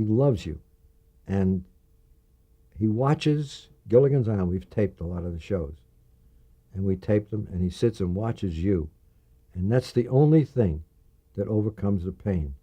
he loves you. And he watches Gilligan's Island. We've taped a lot of the shows. And we tape them, and he sits and watches you. And that's the only thing that overcomes the pain.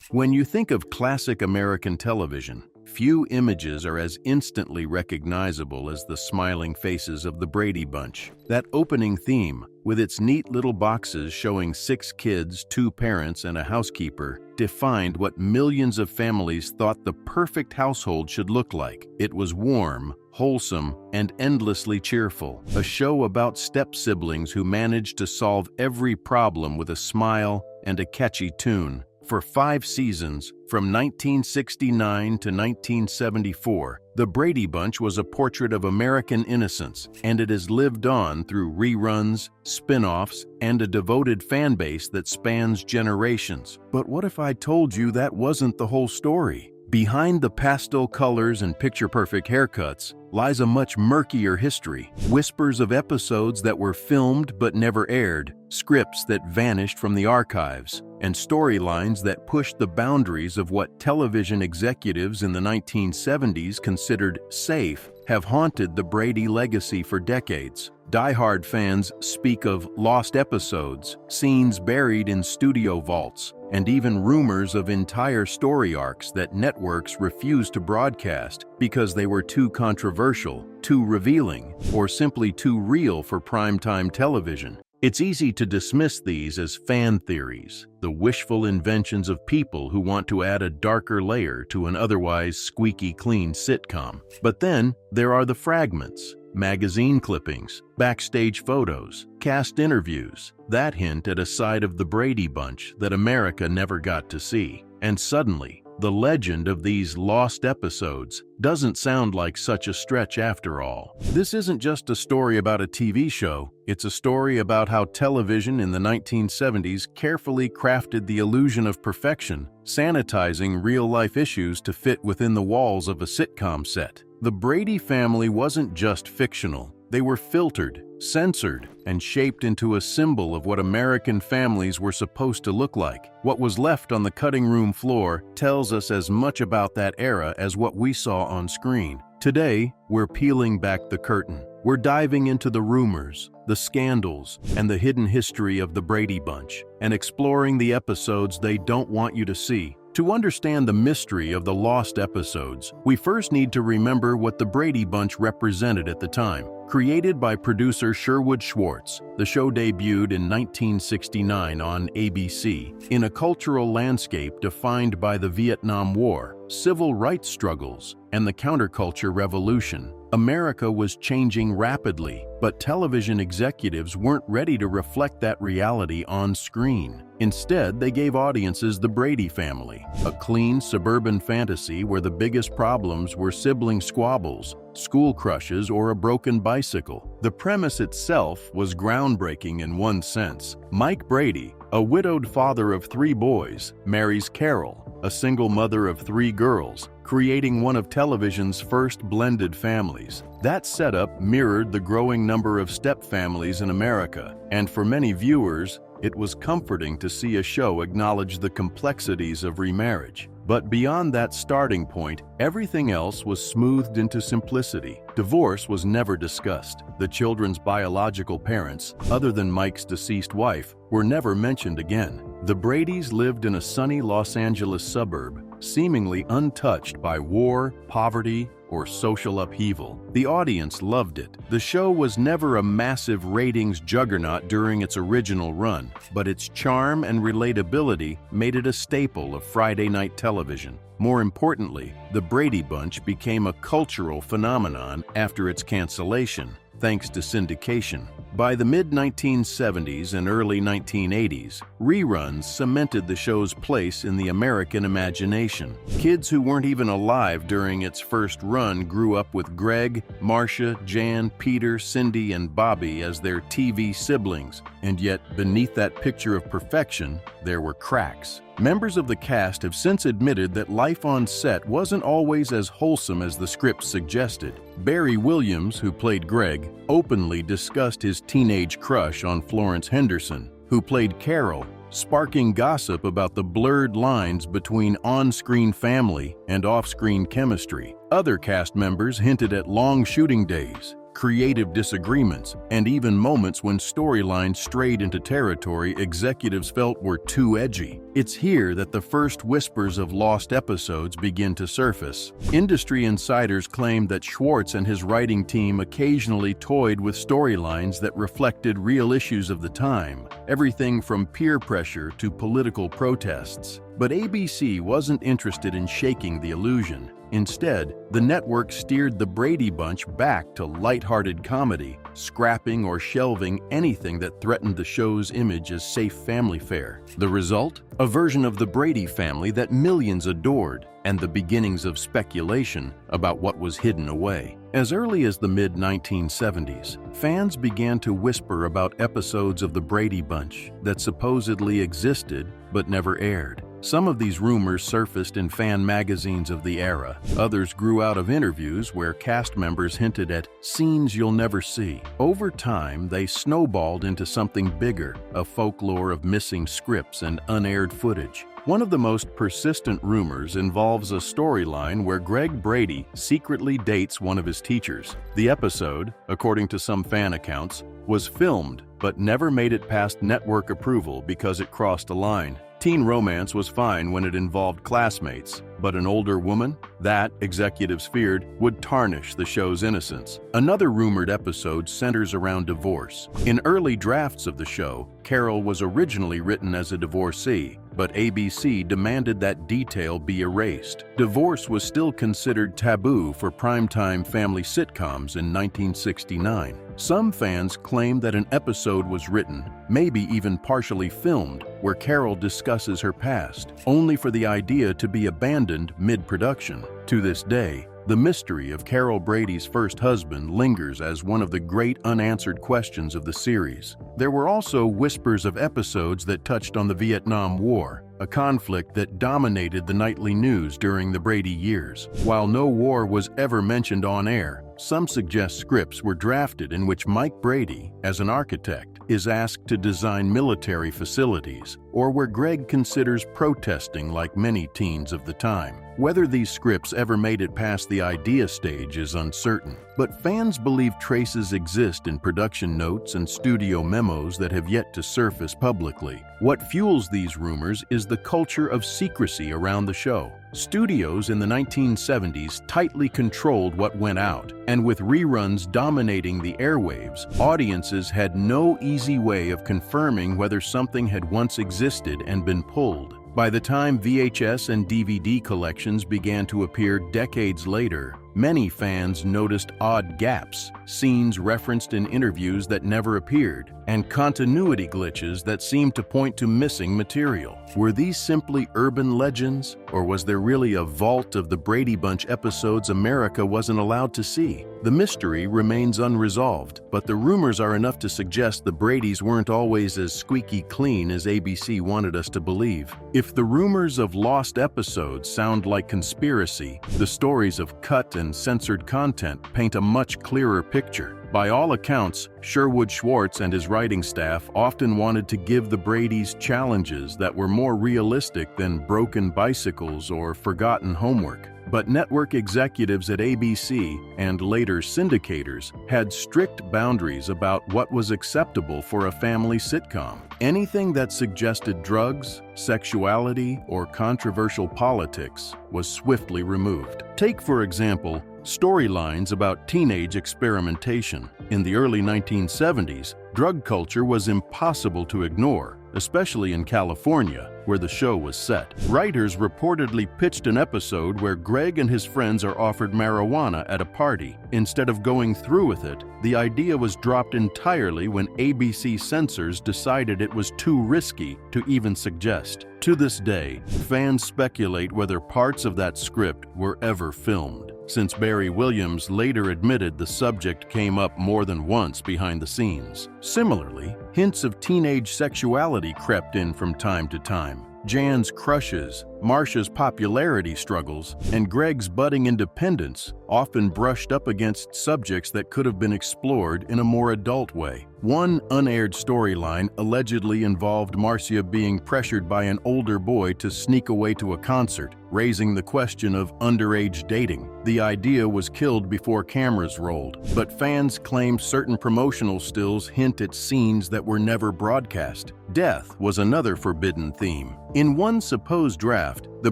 When you think of classic American television, few images are as instantly recognizable as the smiling faces of the Brady Bunch. That opening theme, with its neat little boxes showing 6 kids, 2 parents, and a housekeeper, defined what millions of families thought the perfect household should look like. It was warm, wholesome, and endlessly cheerful. A show about step-siblings who managed to solve every problem with a smile and a catchy tune. For 5 seasons, from 1969 to 1974, The Brady Bunch was a portrait of American innocence, and it has lived on through reruns, spin-offs, and a devoted fan base that spans generations. But what if I told you that wasn't the whole story? Behind the pastel colors and picture-perfect haircuts lies a much murkier history. Whispers of episodes that were filmed but never aired, scripts that vanished from the archives, and storylines that pushed the boundaries of what television executives in the 1970s considered safe have haunted the Brady legacy for decades. Die-hard fans speak of lost episodes, scenes buried in studio vaults, and even rumors of entire story arcs that networks refused to broadcast because they were too controversial, too revealing, or simply too real for primetime television. It's easy to dismiss these as fan theories, the wishful inventions of people who want to add a darker layer to an otherwise squeaky clean sitcom. But then there are the fragments, magazine clippings, backstage photos, cast interviews that hint at a side of the Brady Bunch that America never got to see. And suddenly, the legend of these lost episodes doesn't sound like such a stretch after all. This isn't just a story about a TV show, it's a story about how television in the 1970s carefully crafted the illusion of perfection, sanitizing real-life issues to fit within the walls of a sitcom set. The Brady family wasn't just fictional. They were filtered, censored, and shaped into a symbol of what American families were supposed to look like. What was left on the cutting room floor tells us as much about that era as what we saw on screen. Today, we're peeling back the curtain. We're diving into the rumors, the scandals, and the hidden history of the Brady Bunch, and exploring the episodes they don't want you to see. To understand the mystery of the lost episodes, we first need to remember what the Brady Bunch represented at the time. Created by producer Sherwood Schwartz, the show debuted in 1969 on ABC. In a cultural landscape defined by the Vietnam War, civil rights struggles, and the counterculture revolution, America was changing rapidly, but television executives weren't ready to reflect that reality on screen. Instead, they gave audiences the Brady family, a clean suburban fantasy where the biggest problems were sibling squabbles, school crushes, or a broken bicycle. The premise itself was groundbreaking in one sense. Mike Brady, a widowed father of 3 boys, marries Carol, a single mother of 3 girls, creating one of television's first blended families. That setup mirrored the growing number of step-families in America, and for many viewers, it was comforting to see a show acknowledge the complexities of remarriage. But beyond that starting point, everything else was smoothed into simplicity. Divorce was never discussed. The children's biological parents, other than Mike's deceased wife, were never mentioned again. The Bradys lived in a sunny Los Angeles suburb, seemingly untouched by war, poverty, or social upheaval. The audience loved it. The show was never a massive ratings juggernaut during its original run, but its charm and relatability made it a staple of Friday night television. More importantly, the Brady Bunch became a cultural phenomenon after its cancellation, thanks to syndication. By the mid-1970s and early 1980s, reruns cemented the show's place in the American imagination. Kids who weren't even alive during its first run grew up with Greg, Marcia, Jan, Peter, Cindy, and Bobby as their TV siblings, and yet beneath that picture of perfection, there were cracks. Members of the cast have since admitted that life on set wasn't always as wholesome as the script suggested. Barry Williams, who played Greg, openly discussed his teenage crush on Florence Henderson, who played Carol, sparking gossip about the blurred lines between on-screen family and off-screen chemistry. Other cast members hinted at long shooting days, creative disagreements, and even moments when storylines strayed into territory executives felt were too edgy. It's here that the first whispers of lost episodes begin to surface. Industry insiders claim that Schwartz and his writing team occasionally toyed with storylines that reflected real issues of the time, everything from peer pressure to political protests. But ABC wasn't interested in shaking the illusion. Instead, the network steered the Brady Bunch back to lighthearted comedy, scrapping or shelving anything that threatened the show's image as safe family fare. The result? A version of the Brady family that millions adored, and the beginnings of speculation about what was hidden away. As early as the mid-1970s, fans began to whisper about episodes of the Brady Bunch that supposedly existed but never aired. Some of these rumors surfaced in fan magazines of the era. Others grew out of interviews where cast members hinted at scenes you'll never see. Over time, they snowballed into something bigger, a folklore of missing scripts and unaired footage. One of the most persistent rumors involves a storyline where Greg Brady secretly dates one of his teachers. The episode, according to some fan accounts, was filmed but never made it past network approval because it crossed a line. Teen romance was fine when it involved classmates, but an older woman? That, executives feared, would tarnish the show's innocence. Another rumored episode centers around divorce. In early drafts of the show, Carol was originally written as a divorcee, but ABC demanded that detail be erased. Divorce was still considered taboo for primetime family sitcoms in 1969. Some fans claim that an episode was written, maybe even partially filmed, where Carol discusses her past, only for the idea to be abandoned mid-production. To this day, the mystery of Carol Brady's first husband lingers as one of the great unanswered questions of the series. There were also whispers of episodes that touched on the Vietnam War, a conflict that dominated the nightly news during the Brady years. While no war was ever mentioned on air, some suggest scripts were drafted in which Mike Brady, as an architect, is asked to design military facilities, or where Greg considers protesting like many teens of the time. Whether these scripts ever made it past the idea stage is uncertain, but fans believe traces exist in production notes and studio memos that have yet to surface publicly. What fuels these rumors is the culture of secrecy around the show. Studios in the 1970s tightly controlled what went out, and with reruns dominating the airwaves, audiences had no easy way of confirming whether something had once existed and been pulled. By the time VHS and DVD collections began to appear decades later, many fans noticed odd gaps, scenes referenced in interviews that never appeared, and continuity glitches that seemed to point to missing material. Were these simply urban legends, or was there really a vault of the Brady Bunch episodes America wasn't allowed to see? The mystery remains unresolved, but the rumors are enough to suggest the Bradys weren't always as squeaky clean as ABC wanted us to believe. If the rumors of lost episodes sound like conspiracy, the stories of cut and censored content paint a much clearer picture. By all accounts, Sherwood Schwartz and his writing staff often wanted to give the Bradys challenges that were more realistic than broken bicycles or forgotten homework. But network executives at ABC and later syndicators had strict boundaries about what was acceptable for a family sitcom. Anything that suggested drugs, sexuality, or controversial politics was swiftly removed. Take, for example, storylines about teenage experimentation. In the early 1970s, drug culture was impossible to ignore, especially in California, where the show was set. Writers reportedly pitched an episode where Greg and his friends are offered marijuana at a party. Instead of going through with it, the idea was dropped entirely when ABC censors decided it was too risky to even suggest. To this day, fans speculate whether parts of that script were ever filmed, since Barry Williams later admitted the subject came up more than once behind the scenes. Similarly, hints of teenage sexuality crept in from time to time. Jan's crushes, Marcia's popularity struggles, and Greg's budding independence often brushed up against subjects that could have been explored in a more adult way. One unaired storyline allegedly involved Marcia being pressured by an older boy to sneak away to a concert, raising the question of underage dating. The idea was killed before cameras rolled, but fans claim certain promotional stills hint at scenes that were never broadcast. Death was another forbidden theme. In one supposed draft, the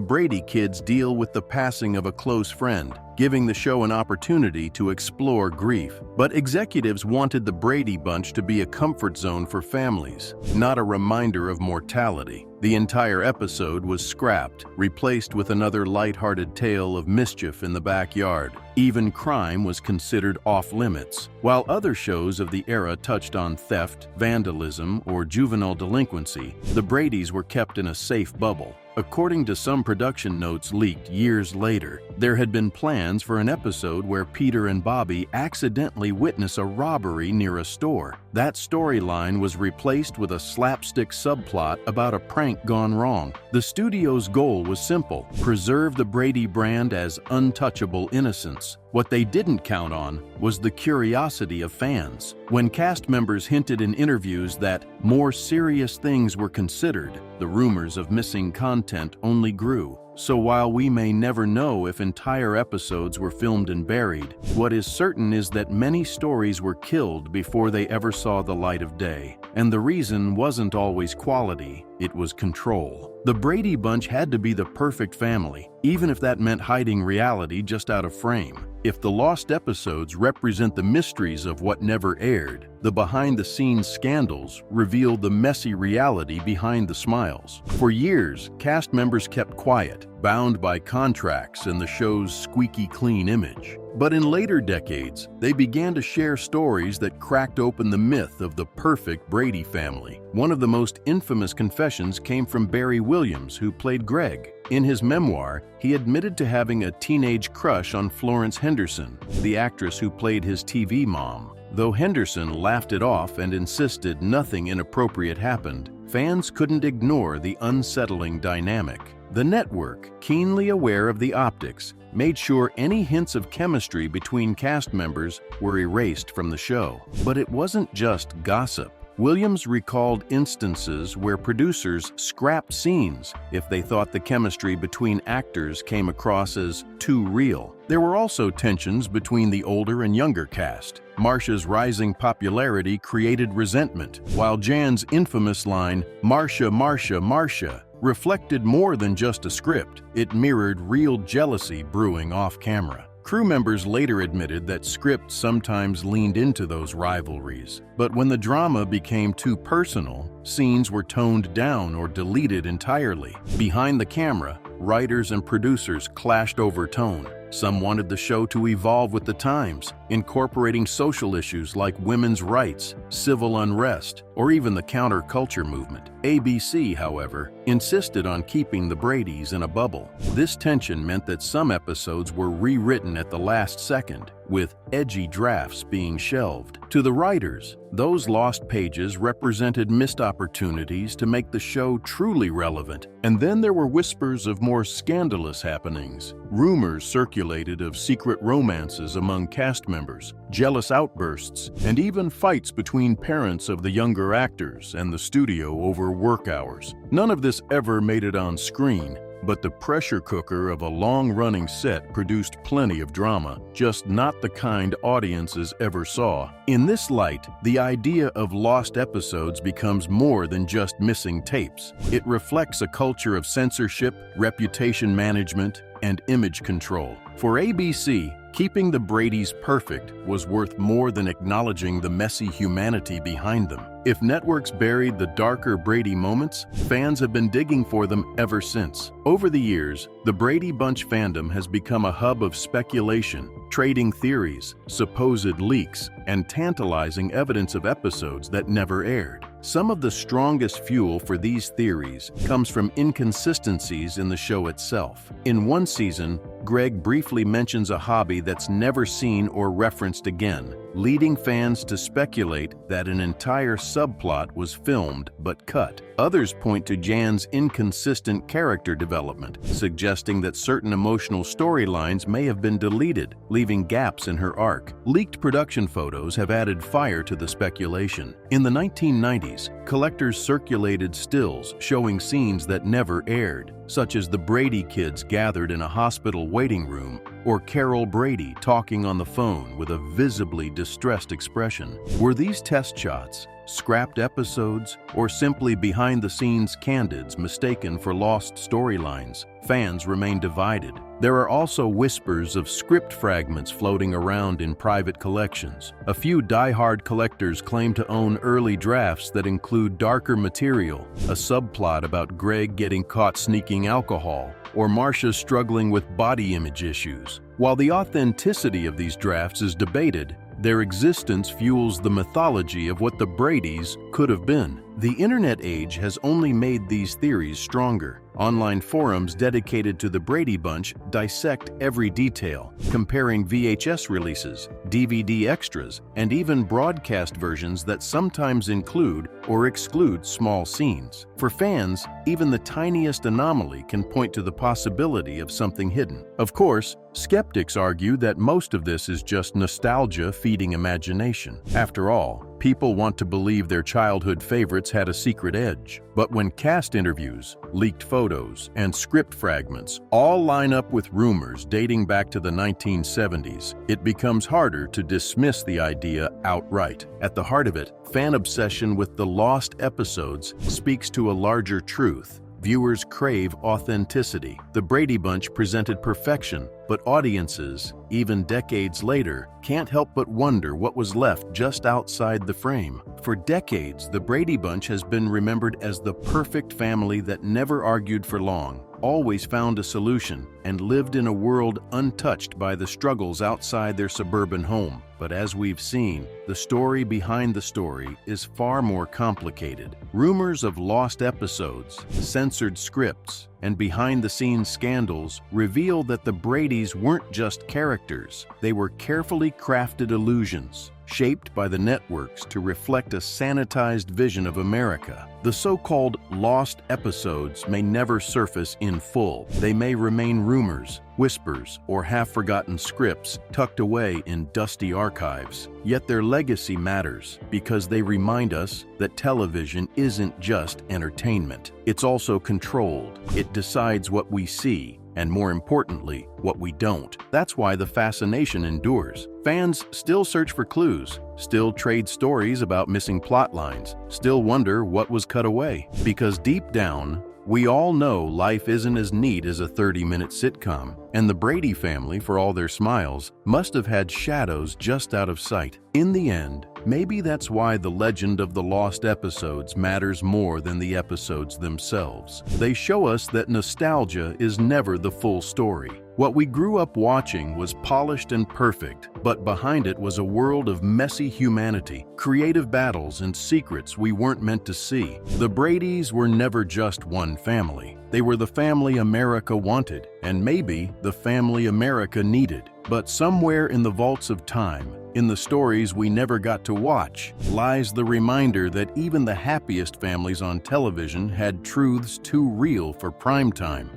Brady kids deal with the passing of a close friend, giving the show an opportunity to explore grief. But executives wanted the Brady Bunch to be a comfort zone for families, not a reminder of mortality. The entire episode was scrapped, replaced with another lighthearted tale of mischief in the backyard. Even crime was considered off-limits. While other shows of the era touched on theft, vandalism, or juvenile delinquency, the Bradys were kept in a safe bubble. According to some production notes leaked years later, there had been plans for an episode where Peter and Bobby accidentally witness a robbery near a store. That storyline was replaced with a slapstick subplot about a prank gone wrong. The studio's goal was simple: preserve the Brady brand as untouchable innocence. What they didn't count on was the curiosity of fans. When cast members hinted in interviews that more serious things were considered, the rumors of missing content only grew. So while we may never know if entire episodes were filmed and buried, what is certain is that many stories were killed before they ever saw the light of day. And the reason wasn't always quality, it was control. The Brady Bunch had to be the perfect family, even if that meant hiding reality just out of frame. If the lost episodes represent the mysteries of what never aired, the behind-the-scenes scandals reveal the messy reality behind the smiles. For years, cast members kept quiet, bound by contracts and the show's squeaky clean image. But in later decades, they began to share stories that cracked open the myth of the perfect Brady family. One of the most infamous confessions came from Barry Williams, who played Greg. In his memoir, he admitted to having a teenage crush on Florence Henderson, the actress who played his TV mom. Though Henderson laughed it off and insisted nothing inappropriate happened, fans couldn't ignore the unsettling dynamic. The network, keenly aware of the optics, made sure any hints of chemistry between cast members were erased from the show. But it wasn't just gossip. Williams recalled instances where producers scrapped scenes if they thought the chemistry between actors came across as too real. There were also tensions between the older and younger cast. Marcia's rising popularity created resentment, while Jan's infamous line, "Marcia, Marcia, Marcia," reflected more than just a script. It mirrored real jealousy brewing off-camera. Crew members later admitted that scripts sometimes leaned into those rivalries. But when the drama became too personal, scenes were toned down or deleted entirely. Behind the camera, writers and producers clashed over tone. Some wanted the show to evolve with the times, incorporating social issues like women's rights, civil unrest, or even the counterculture movement. ABC, however, insisted on keeping the Bradys in a bubble. This tension meant that some episodes were rewritten at the last second, with edgy drafts being shelved. To the writers, those lost pages represented missed opportunities to make the show truly relevant. And then there were whispers of more scandalous happenings. Rumors circulated of secret romances among cast members, jealous outbursts, and even fights between parents of the younger actors and the studio over work hours. None of this ever made it on screen, but the pressure cooker of a long-running set produced plenty of drama, just not the kind audiences ever saw. In this light, the idea of lost episodes becomes more than just missing tapes. It reflects a culture of censorship, reputation management, and image control. For ABC, keeping the Bradys perfect was worth more than acknowledging the messy humanity behind them. If networks buried the darker Brady moments, fans have been digging for them ever since. Over the years, the Brady Bunch fandom has become a hub of speculation, trading theories, supposed leaks, and tantalizing evidence of episodes that never aired. Some of the strongest fuel for these theories comes from inconsistencies in the show itself. In one season, Greg briefly mentions a hobby that's never seen or referenced again, leading fans to speculate that an entire subplot was filmed but cut. Others point to Jan's inconsistent character development, suggesting that certain emotional storylines may have been deleted, leaving gaps in her arc. Leaked production photos have added fire to the speculation. In the 1990s, collectors circulated stills showing scenes that never aired, such as the Brady kids gathered in a hospital waiting room, or Carol Brady talking on the phone with a visibly distressed expression. Were these test shots, scrapped episodes, or simply behind-the-scenes candids mistaken for lost storylines? Fans remain divided. There are also whispers of script fragments floating around in private collections. A few die-hard collectors claim to own early drafts that include darker material, a subplot about Greg getting caught sneaking alcohol, or Marcia struggling with body image issues. While the authenticity of these drafts is debated, their existence fuels the mythology of what the Bradys could have been. The internet age has only made these theories stronger. Online forums dedicated to the Brady Bunch dissect every detail, comparing VHS releases, DVD extras, and even broadcast versions that sometimes include or exclude small scenes. For fans, even the tiniest anomaly can point to the possibility of something hidden. Of course, skeptics argue that most of this is just nostalgia feeding imagination. After all, people want to believe their childhood favorites had a secret edge. But when cast interviews, leaked photos, and script fragments all line up with rumors dating back to the 1970s, it becomes harder to dismiss the idea outright. At the heart of it, fan obsession with the lost episodes speaks to a larger truth. Viewers crave authenticity. The Brady Bunch presented perfection, but audiences, even decades later, can't help but wonder what was left just outside the frame. For decades, the Brady Bunch has been remembered as the perfect family that never argued for long, always found a solution, and lived in a world untouched by the struggles outside their suburban home. But as we've seen, the story behind the story is far more complicated. Rumors of lost episodes, censored scripts, and behind-the-scenes scandals reveal that the Bradys weren't just characters. They were carefully crafted illusions, shaped by the networks to reflect a sanitized vision of America. The so-called lost episodes may never surface in full. They may remain rumors, whispers, or half-forgotten scripts tucked away in dusty archives. Yet their legacy matters because they remind us that television isn't just entertainment. It's also controlled. It decides what we see, and more importantly, what we don't. That's why the fascination endures. Fans still search for clues, still trade stories about missing plot lines, still wonder what was cut away. Because deep down, we all know life isn't as neat as a 30-minute sitcom, and the Brady family, for all their smiles, must have had shadows just out of sight. In the end, maybe that's why the legend of the lost episodes matters more than the episodes themselves. They show us that nostalgia is never the full story. What we grew up watching was polished and perfect, but behind it was a world of messy humanity, creative battles, and secrets we weren't meant to see. The Bradys were never just one family. They were the family America wanted, and maybe the family America needed. But somewhere in the vaults of time, in the stories we never got to watch, lies the reminder that even the happiest families on television had truths too real for prime time.